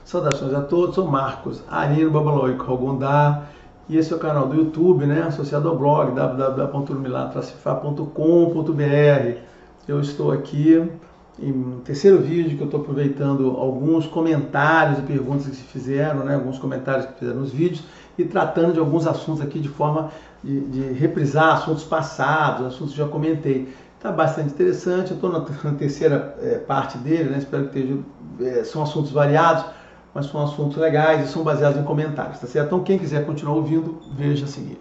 Saudações a todos, sou Marcos Arino Babaloico Rogondá e esse é o canal do YouTube, né, associado ao blog www.milagro-fa.com.br. Eu estou aqui em um terceiro vídeo que eu estou aproveitando alguns comentários e perguntas que se fizeram, né, alguns comentários que fizeram nos vídeos e tratando de alguns assuntos aqui de forma de reprisar assuntos passados, assuntos que já comentei. Está bastante interessante, eu estou na terceira parte dele, né, espero que esteja, são assuntos variados, mas são assuntos legais e são baseados em comentários, tá certo? Então quem quiser continuar ouvindo, veja a seguir.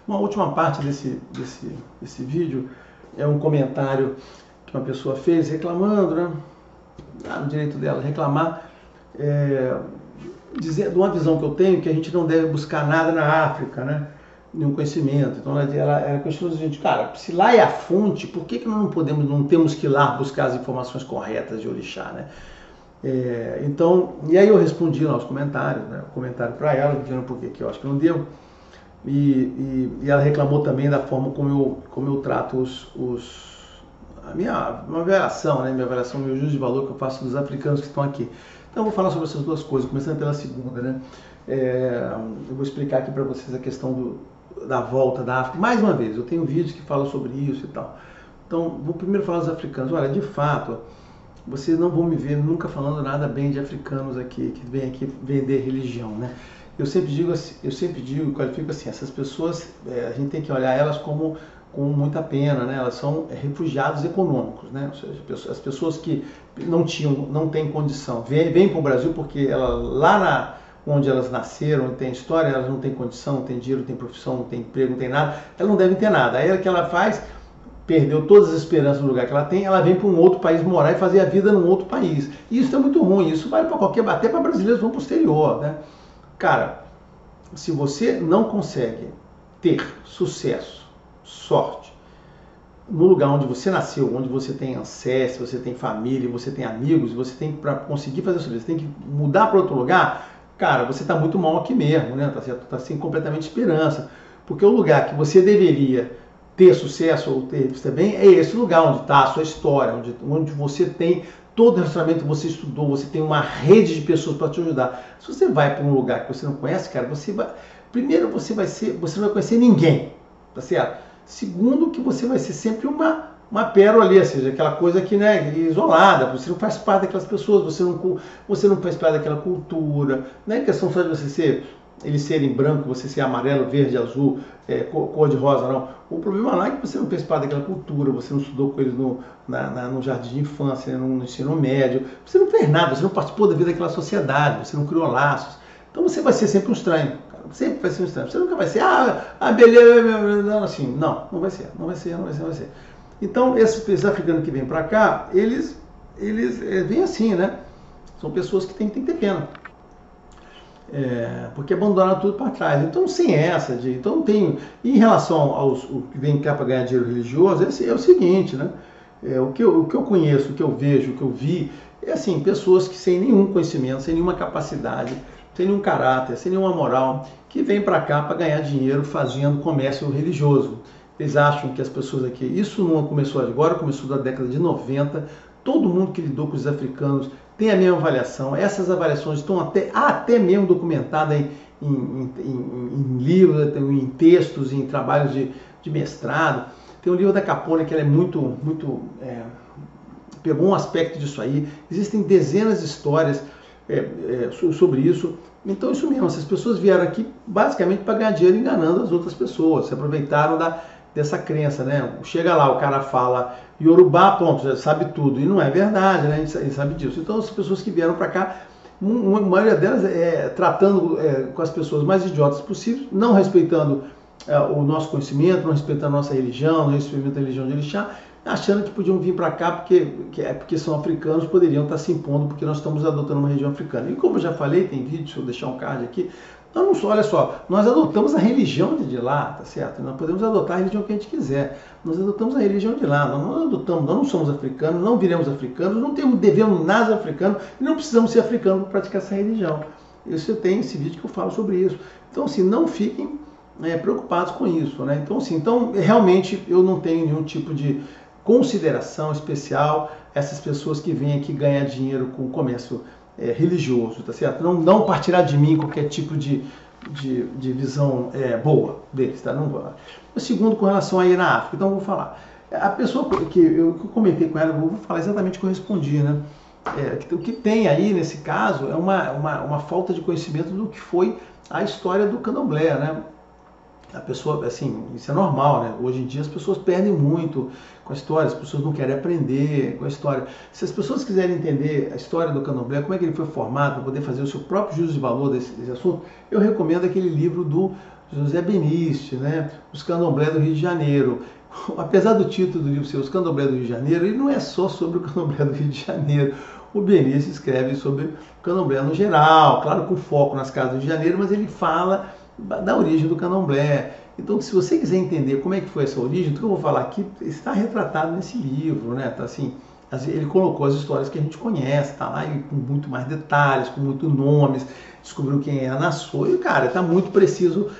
Uma última parte desse vídeo é um comentário que uma pessoa fez reclamando, né? No direito dela reclamar, dizendo uma visão que eu tenho que a gente não deve buscar nada na África, né? Nenhum conhecimento. Então ela questionou a gente, cara, se lá é a fonte, por que nós não temos que ir lá buscar as informações corretas de orixá, né? Então, e aí eu respondi lá os comentários, né? O comentário para ela, dizendo por que eu acho que não deu. E ela reclamou também da forma como eu trato minha avaliação, né? Minha avaliação, meu juízo de valor que eu faço dos africanos que estão aqui. Então eu vou falar sobre essas duas coisas, começando pela segunda, né? Eu vou explicar aqui para vocês a questão da volta da África. Mais uma vez, eu tenho vídeos que falam sobre isso e tal. Então, vou primeiro falar dos africanos. Olha, de fato, vocês não vão me ver nunca falando nada bem de africanos aqui, que vêm aqui vender religião, né? Eu sempre digo, qualifico assim, essas pessoas, a gente tem que olhar elas com muita pena, né? Elas são refugiados econômicos, né? Ou seja, as pessoas que não têm condição, vêm para o Brasil porque lá onde elas nasceram, tem história, elas não têm condição, não têm dinheiro, não têm profissão, não têm emprego, não têm nada, elas não devem ter nada. Aí o que ela faz, perdeu todas as esperanças no lugar que ela tem, ela vem para um outro país morar e fazer a vida num outro país. E isso é muito ruim, isso vale para até para brasileiros que vão para o exterior, né? Cara, se você não consegue ter sucesso, sorte, no lugar onde você nasceu, onde você tem ancestros, você tem família, você tem amigos, você tem para conseguir fazer isso, você tem que mudar para outro lugar, cara, você está muito mal aqui mesmo, né? Tá sem completamente esperança, porque o lugar que você deveria ter sucesso ou ter bem é esse lugar onde está a sua história, onde você tem todo o relacionamento que você estudou, você tem uma rede de pessoas para te ajudar. Se você vai para um lugar que você não conhece, cara, primeiro você não vai conhecer ninguém, tá certo? Segundo, que você vai ser sempre uma pérola ali, ou seja, aquela coisa que, né, isolada, você não faz parte daquelas pessoas, você não faz parte daquela cultura, não é questão só de eles serem branco, você ser amarelo, verde, azul, cor de rosa, não. O problema lá é que você não fez parte daquela cultura, você não estudou com eles no jardim de infância, no ensino médio, você não fez nada, você não participou da vida daquela sociedade, você não criou laços. Então você vai ser sempre um estranho, cara. Sempre vai ser um estranho. Você nunca vai ser, beleza, assim. Não vai ser. Então, esses africanos que vêm para cá, eles vêm assim, né? São pessoas que tem que ter pena. Porque abandonaram tudo para trás. Então, sem essa então tem. Em relação aos que vêm cá para ganhar dinheiro religioso, é o seguinte, né? O que eu conheço, o que eu vejo, o que eu vi, é assim, pessoas que sem nenhum conhecimento, sem nenhuma capacidade, sem nenhum caráter, sem nenhuma moral, que vêm para cá para ganhar dinheiro fazendo comércio religioso. Eles acham que as pessoas aqui, isso não começou agora, começou da década de 90, todo mundo que lidou com os africanos tem a mesma avaliação, essas avaliações estão até mesmo documentadas em livros, em textos, em trabalhos de mestrado. Tem um livro da Capone que ela é pegou um aspecto disso aí, existem dezenas de histórias sobre isso. Então isso mesmo, essas pessoas vieram aqui basicamente para ganhar dinheiro enganando as outras pessoas, se aproveitaram dessa crença, né? Chega lá, o cara fala Yorubá, ponto, já sabe tudo, e não é verdade, né? A gente sabe disso. Então as pessoas que vieram para cá, a maioria delas tratando com as pessoas mais idiotas possíveis, não respeitando o nosso conhecimento, não respeitando a nossa religião, não respeitando a religião de Orixá, achando que podiam vir para cá porque são africanos, poderiam estar se impondo porque nós estamos adotando uma região africana. E como eu já falei, tem vídeo, deixa eu deixar um card aqui, olha só, nós adotamos a religião de lá, tá certo? Nós podemos adotar a religião que a gente quiser, nós adotamos a religião de lá, nós não somos africanos, não viremos africanos, não devemos nada africano e não precisamos ser africanos para praticar essa religião. Você tem esse vídeo que eu falo sobre isso. Então assim, não fiquem preocupados com isso, né? Então, assim, realmente eu não tenho nenhum tipo de consideração especial essas pessoas que vêm aqui ganhar dinheiro com o comércio religioso, tá certo? Não partirá de mim qualquer tipo de visão boa deles, tá? Não vou. O segundo, com relação aí na África, então eu vou falar. A pessoa que eu comentei com ela, eu vou falar exatamente o que eu respondi, né? O que tem aí nesse caso é uma falta de conhecimento do que foi a história do candomblé, né? A pessoa, assim, isso é normal, né? Hoje em dia as pessoas perdem muito com a história, as pessoas não querem aprender com a história. Se as pessoas quiserem entender a história do candomblé, como é que ele foi formado, para poder fazer o seu próprio juízo de valor desse assunto, eu recomendo aquele livro do José Beniste, né? Os Candomblé do Rio de Janeiro. Apesar do título do livro ser Os Candomblé do Rio de Janeiro, ele não é só sobre o candomblé do Rio de Janeiro. O Beniste escreve sobre o candomblé no geral, claro, com foco nas casas do Rio de Janeiro, mas ele fala da origem do candomblé. Então, se você quiser entender como é que foi essa origem, tudo que eu vou falar aqui está retratado nesse livro, né? Tá assim, ele colocou as histórias que a gente conhece, tá lá com muito mais detalhes, com muitos nomes, descobriu quem é a Nassau, e cara, está muito preciso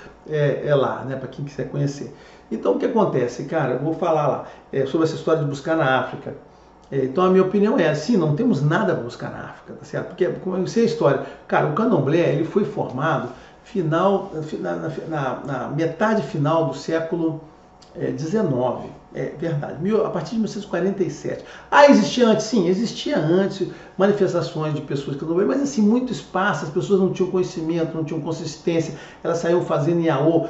lá, né? Para quem quiser conhecer. Então, o que acontece, cara? Eu vou falar lá sobre essa história de buscar na África. Então, a minha opinião é assim, não temos nada para buscar na África, tá certo? Porque, como eu sei a história, cara, o candomblé, ele foi formado na metade final do século XIX, é verdade, a partir de 1947. Existia antes? Sim, existia antes manifestações de pessoas que não, mas assim, muito espaço, as pessoas não tinham conhecimento, não tinham consistência, elas saíam fazendo iaô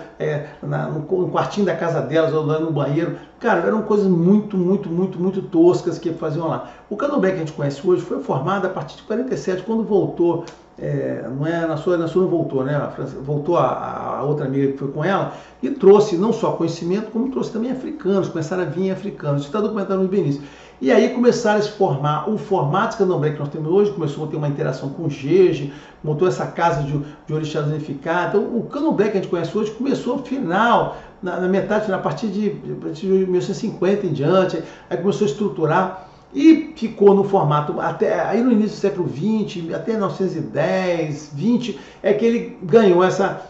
no quartinho da casa delas, ou lá no banheiro. Cara, eram coisas muito toscas que faziam lá. O candomblé que a gente conhece hoje foi formado a partir de 47, quando voltou. A Nassau não voltou, né? Voltou a outra amiga que foi com ela e trouxe não só conhecimento, como trouxe também africanos, começaram a vir africanos. Isso está documentado no Benício. E aí começaram a se formar o formato de candomblé que nós temos hoje, começou a ter uma interação com o Jeje, montou essa casa de orixás unificados. Então, o candomblé que a gente conhece hoje começou na metade, a partir de 1950 em diante, aí começou a estruturar. E ficou no formato, até aí no início do século XX, até 1910, 20, é que ele ganhou essa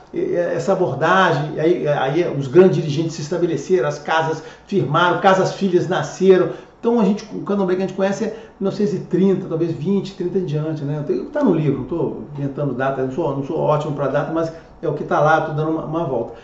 abordagem, aí os grandes dirigentes se estabeleceram, as casas firmaram, casas-filhas nasceram. Então o candomblé que a gente conhece é 1930, talvez 20, 30 em diante, né? Está no livro, não estou inventando data, não sou ótimo para data, mas é o que está lá, estou dando uma volta.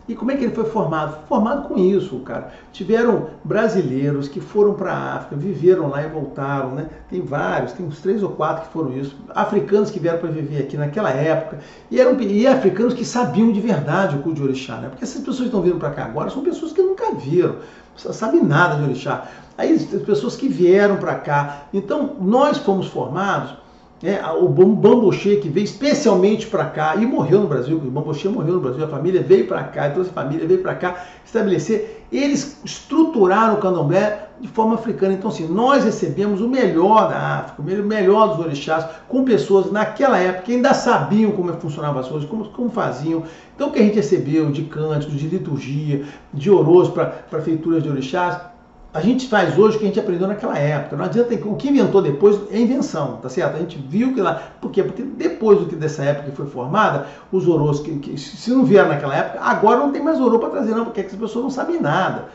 E como é que ele foi formado? Formado com isso, cara. Tiveram brasileiros que foram para a África, viveram lá e voltaram, né? Tem vários, tem uns 3 ou 4 que foram isso. Africanos que vieram para viver aqui naquela época. E africanos que sabiam de verdade o culto de orixá, né? Porque essas pessoas que estão vindo para cá agora são pessoas que nunca viram, não sabem nada de orixá. Aí as pessoas que vieram para cá. Então, nós fomos formados. O Bamboche, que veio especialmente para cá e morreu no Brasil, o Bamboche morreu no Brasil, a família veio para cá, então a família veio para cá estabelecer, eles estruturaram o candomblé de forma africana. Então, assim, nós recebemos o melhor da África, o melhor dos orixás, com pessoas naquela época que ainda sabiam como funcionavam as coisas, como faziam. Então, o que a gente recebeu de cânticos, de liturgia, de orôs para feituras de orixás, a gente faz hoje o que a gente aprendeu naquela época. Não adianta, o que inventou depois é invenção, tá certo? A gente viu que lá. Por quê? Porque depois dessa época que foi formada, os orôs que se não vieram naquela época, agora não tem mais orô para trazer, não, porque as pessoas não sabem nada.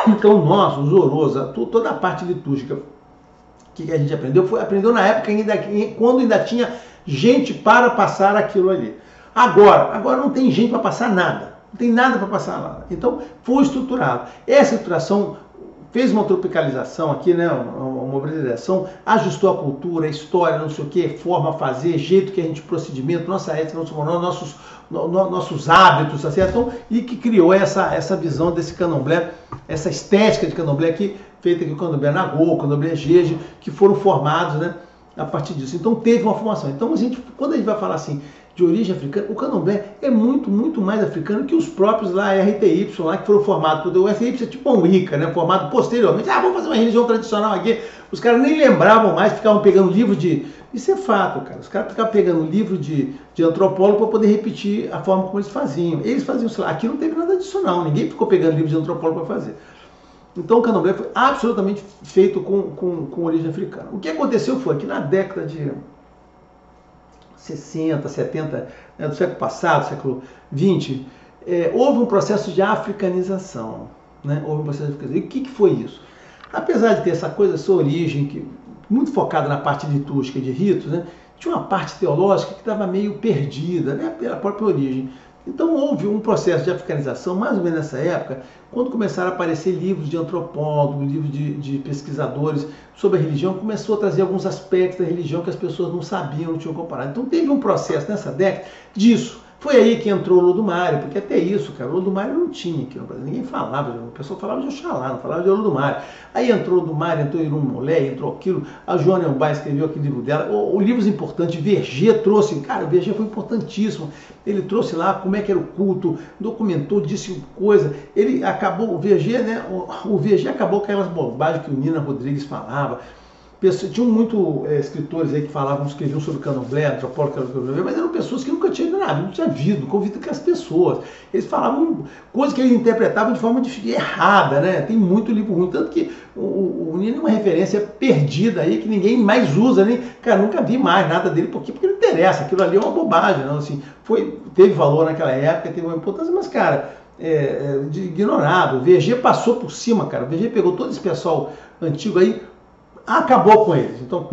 Então, nós, os orôs, toda a parte litúrgica que a gente aprendeu na época quando ainda tinha gente para passar aquilo ali. Agora não tem gente para passar nada. Não tem nada para passar lá. Então, foi estruturado. Essa estruturação fez uma tropicalização aqui, né? Uma brasileiração, ajustou a cultura, a história, não sei o que, forma a fazer, jeito que a gente, procedimento, nossa ética, nosso moral, nossos hábitos, tá certo? Então, e que criou essa visão desse candomblé, essa estética de candomblé aqui, feita aqui o candomblé Nagô, o candomblé Jeje, que foram formados, né? A partir disso. Então, teve uma formação. Então, quando a gente vai falar assim, de origem africana, o candomblé é muito mais africano que os próprios lá RTY, lá que foram formados. O RTY é tipo um Wicca, né? Formado posteriormente. Vamos fazer uma religião tradicional aqui. Os caras nem lembravam mais, ficavam pegando livro de... Isso é fato, cara. Os caras ficavam pegando livro de antropólogo para poder repetir a forma como eles faziam. Eles faziam, sei lá, aqui não teve nada disso não. Ninguém ficou pegando livro de antropólogo para fazer. Então o candomblé foi absolutamente feito com origem africana. O que aconteceu foi que na década de 60, 70, né, do século passado, século 20, houve um processo de africanização. Né? Houve um processo de africanização. E o que foi isso? Apesar de ter essa coisa, essa origem, muito focada na parte litúrgica e de ritos, né? Tinha uma parte teológica que estava meio perdida, né? Pela própria origem. Então houve um processo de africanização, mais ou menos nessa época, quando começaram a aparecer livros de antropólogos, livros de pesquisadores sobre a religião, começou a trazer alguns aspectos da religião que as pessoas não sabiam, não tinham comparado. Então teve um processo nessa década disso. Foi aí que entrou o Lodumário, porque até isso, cara, o Lodumário não tinha aqui no Brasil, ninguém falava, o pessoal falava de Oxalá, não falava de Lodumário. Aí entrou o Lodumário, entrou Irum Molé, entrou aquilo, a Joana Elbá escreveu aquele livro dela, o livros importantes, Verger trouxe, cara, o Verger foi importantíssimo, ele trouxe lá como é que era o culto, documentou, disse coisa, ele acabou, o Verger, né, o Verger acabou com aquelas bobagens que o Nina Rodrigues falava. Tinham muito escritores aí que escreviam sobre candomblé, antropólogos, mas eram pessoas que nunca tinham nada, não tinha visto, convido com as pessoas. Eles falavam coisas que eles interpretavam de forma errada, né? Tem muito livro ruim, tanto que o Nino é uma referência perdida aí, que ninguém mais usa, nem, cara, nunca vi mais nada dele, porque não interessa, aquilo ali é uma bobagem, não, assim, teve valor naquela época, teve uma importância, mas, cara, ignorado. O VG passou por cima, cara, o VG pegou todo esse pessoal antigo aí, acabou com eles. Então,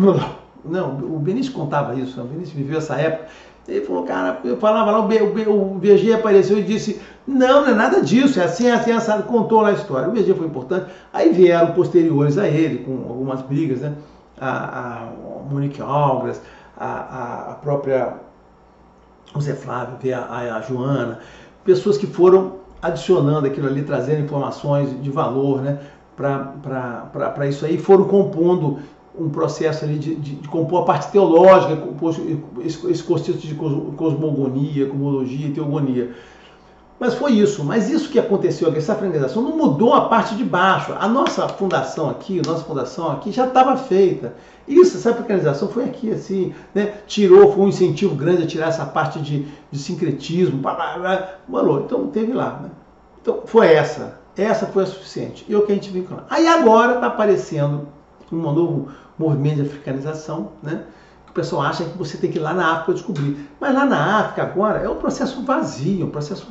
não, o Benício contava isso, o Benício viveu essa época. Ele falou, cara, eu falava lá, o VG apareceu e disse, não é nada disso, é assim, assado, contou lá a história. O VG foi importante. Aí vieram posteriores a ele, com algumas brigas, né? A Monique Algras, a própria o Zé Flávio, a Joana, pessoas que foram adicionando aquilo ali, trazendo informações de valor, né? Para isso aí, foram compondo um processo ali de compor a parte teológica, esse conceito de cosmogonia, cosmologia e teogonia. Mas foi isso. Mas isso que aconteceu aqui, essa africanização, não mudou a parte de baixo. A nossa fundação aqui já estava feita. Isso, essa africanização foi aqui, assim, né? Foi um incentivo grande a tirar essa parte de sincretismo, falou. Então teve lá, né? Então foi essa. Essa foi a suficiente. E é o que a gente vincula. Aí agora está aparecendo um novo movimento de africanização, né? Que o pessoal acha que você tem que ir lá na África descobrir. Mas lá na África agora é um processo vazio, um processo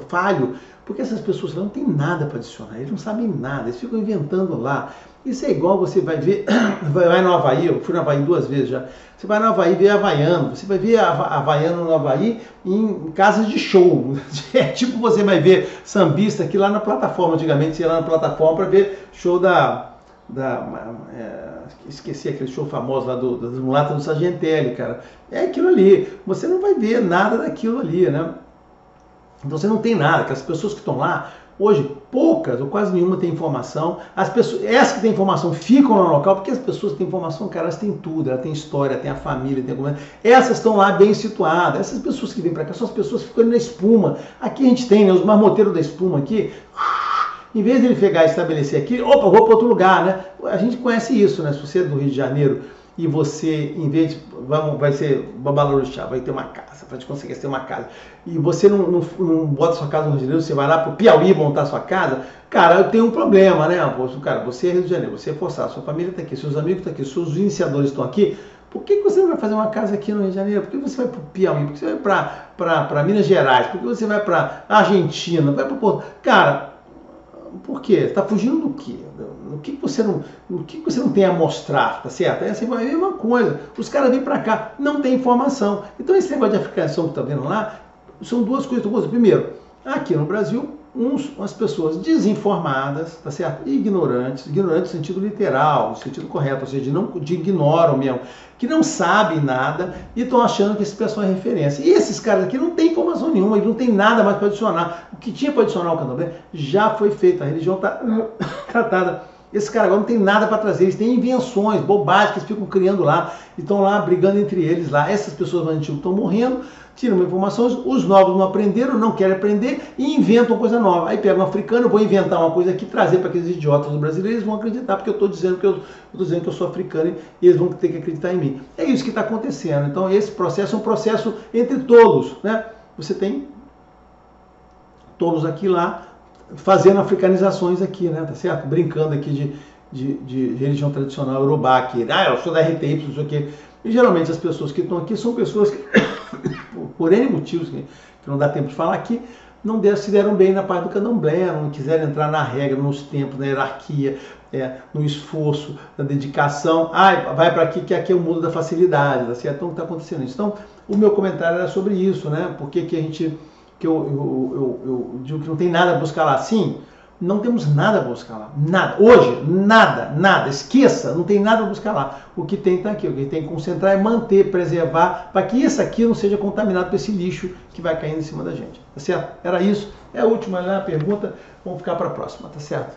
falho, porque essas pessoas lá não têm nada para adicionar, eles não sabem nada, eles ficam inventando lá. Isso é igual você vai ver, vai no Havaí, eu fui no Havaí 2 vezes já, você vai no Havaí ver havaiano, você vai ver havaiano no Havaí em casas de show. É tipo você vai ver sambista aqui lá na plataforma, antigamente você ia lá na plataforma para ver show esqueci aquele show famoso lá das mulatas do Sargentelli, cara. É aquilo ali, você não vai ver nada daquilo ali, né? Então você não tem nada, que as pessoas que estão lá, hoje, poucas ou quase nenhuma tem informação. Essas que têm informação ficam no local, porque as pessoas que têm informação, cara, elas têm tudo, elas têm história, têm a família, têm a... Essas estão lá bem situadas. Essas pessoas que vêm para cá são as pessoas que ficam na espuma. Aqui a gente tem, né, os marmoteiros da espuma aqui. Em vez de ele pegar e estabelecer aqui, opa, vou para outro lugar, né? A gente conhece isso, né? Se você é do Rio de Janeiro e você, em vez de, vai ser Babalorixá, vai ter uma casa, para te conseguir ter uma casa, e você não bota sua casa no Rio de Janeiro, você vai lá para o Piauí montar sua casa, cara, eu tenho um problema, né? Cara, você é Rio de Janeiro, você é forçado, sua família está aqui, seus amigos estão aqui, seus iniciadores estão aqui, por que você não vai fazer uma casa aqui no Rio de Janeiro? Por que você vai para o Piauí? Por que você vai para Minas Gerais? Por que você vai para Argentina? Vai para Porto? Cara, por quê? Está fugindo do quê? O que você não tem a mostrar, tá certo? Essa é a mesma coisa. Os caras vêm para cá, não tem informação. Então esse negócio de africanização que está vendo lá, são duas coisas. Primeiro, aqui no Brasil, umas pessoas desinformadas, tá certo? Ignorantes no sentido literal, no sentido correto, ou seja, ignoram mesmo, que não sabem nada e estão achando que esse pessoal é referência. E esses caras aqui não têm informação nenhuma, eles não têm nada mais para adicionar. O que tinha para adicionar ao candomblé já foi feito, a religião está tratada. Esses caras agora não tem nada para trazer, eles têm invenções, bobagens que eles ficam criando lá, e estão lá brigando entre eles lá. Essas pessoas mais antigas estão morrendo, tiram informações, os novos não aprenderam, não querem aprender e inventam coisa nova. Aí pega um africano, vou inventar uma coisa aqui, trazer para aqueles idiotas do brasileiro, eles vão acreditar, porque eu estou dizendo que eu sou africano e eles vão ter que acreditar em mim. É isso que está acontecendo. Então esse processo é um processo entre todos, né? Você tem todos aqui lá, fazendo africanizações aqui, né, tá certo? Brincando aqui de religião tradicional urubá aqui. Eu sou da RTY, não sei o quê. E geralmente as pessoas que estão aqui são pessoas que, por N motivos, que não dá tempo de falar aqui, não se deram bem na parte do candomblé, não quiseram entrar na regra, nos tempos, na hierarquia, no esforço, na dedicação. Vai para aqui, que aqui é o mundo da facilidade, tá certo? Então está acontecendo isso. Então, o meu comentário era sobre isso, né? Por que eu digo que não tem nada a buscar lá? Sim, não temos nada a buscar lá. Nada. Hoje, nada. Esqueça, não tem nada a buscar lá. O que tem está aqui. O que tem que concentrar é manter, preservar, para que isso aqui não seja contaminado por esse lixo que vai caindo em cima da gente. Tá certo? Era isso. É a última pergunta. Vamos ficar para a próxima, tá certo?